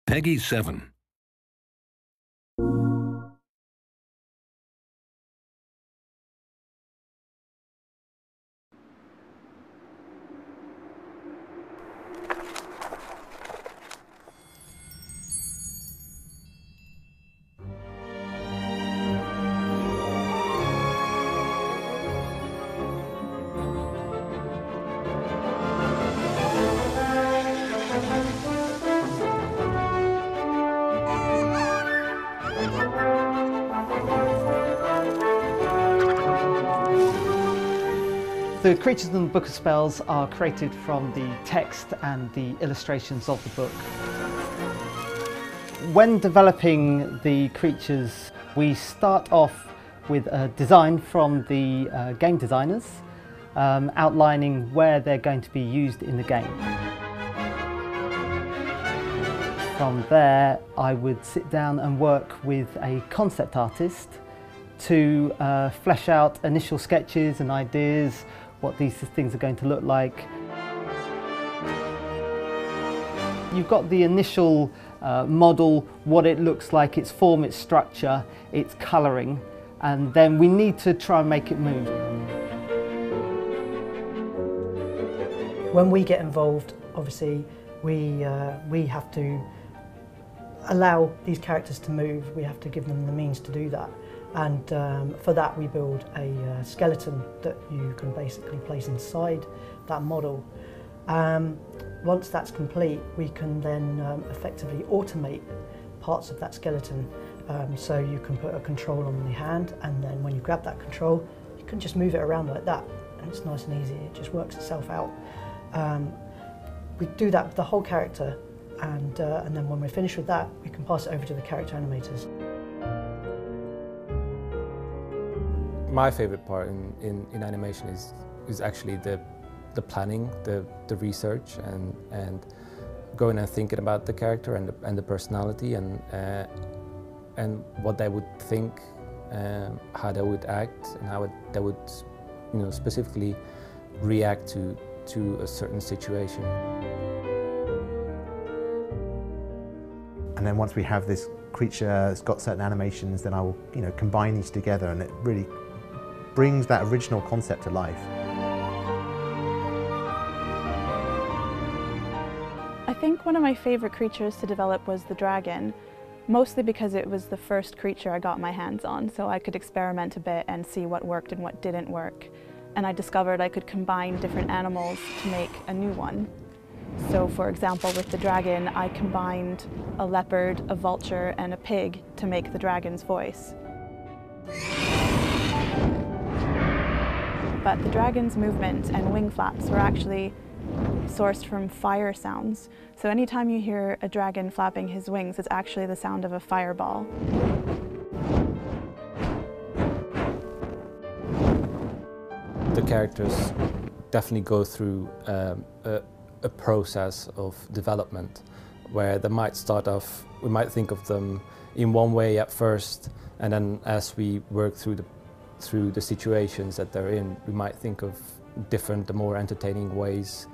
Peggy 7. The creatures in the Book of Spells are created from the text and the illustrations of the book. When developing the creatures, we start off with a design from the game designers, outlining where they're going to be used in the game. From there, I would sit down and work with a concept artist to flesh out initial sketches and ideas, what these things are going to look like. You've got the initial model, what it looks like, its form, its structure, its colouring, and then we need to try and make it move. When we get involved, obviously, we have to allow these characters to move. We have to give them the means to do that. And for that we build a skeleton that you can basically place inside that model. Once that's complete, we can then effectively automate parts of that skeleton. So you can put a control on the hand, and then when you grab that control, you can just move it around like that. And it's nice and easy, it just works itself out. We do that with the whole character, and then when we're finished with that, we can pass it over to the character animators. My favourite part in animation is actually the planning, the research, and going and thinking about the character and the personality and what they would think, how they would act, and how they would, specifically react to a certain situation. And then once we have this creature that's got certain animations, then I will, combine these together, and it really brings that original concept to life. I think one of my favourite creatures to develop was the dragon, mostly because it was the first creature I got my hands on, so I could experiment a bit and see what worked and what didn't work. And I discovered I could combine different animals to make a new one. So for example, with the dragon, I combined a leopard, a vulture, and a pig to make the dragon's voice. But the dragon's movement and wing flaps were actually sourced from fire sounds. So anytime you hear a dragon flapping his wings, it's actually the sound of a fireball. The characters definitely go through a process of development where they might start off, we might think of them in one way at first, and then as we work through the situations that they're in, we might think of different, more entertaining ways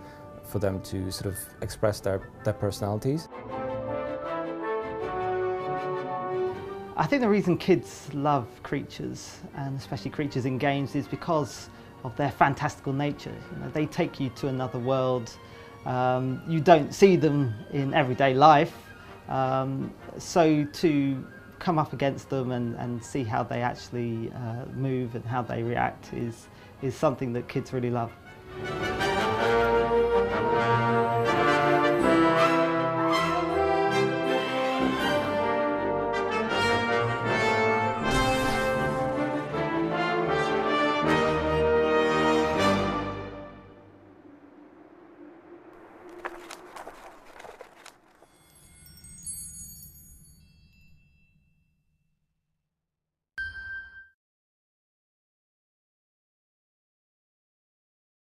for them to sort of express their personalities. I think the reason kids love creatures, and especially creatures in games, is because of their fantastical nature. They take you to another world. You don't see them in everyday life, so to come up against them and see how they actually move and how they react is something that kids really love.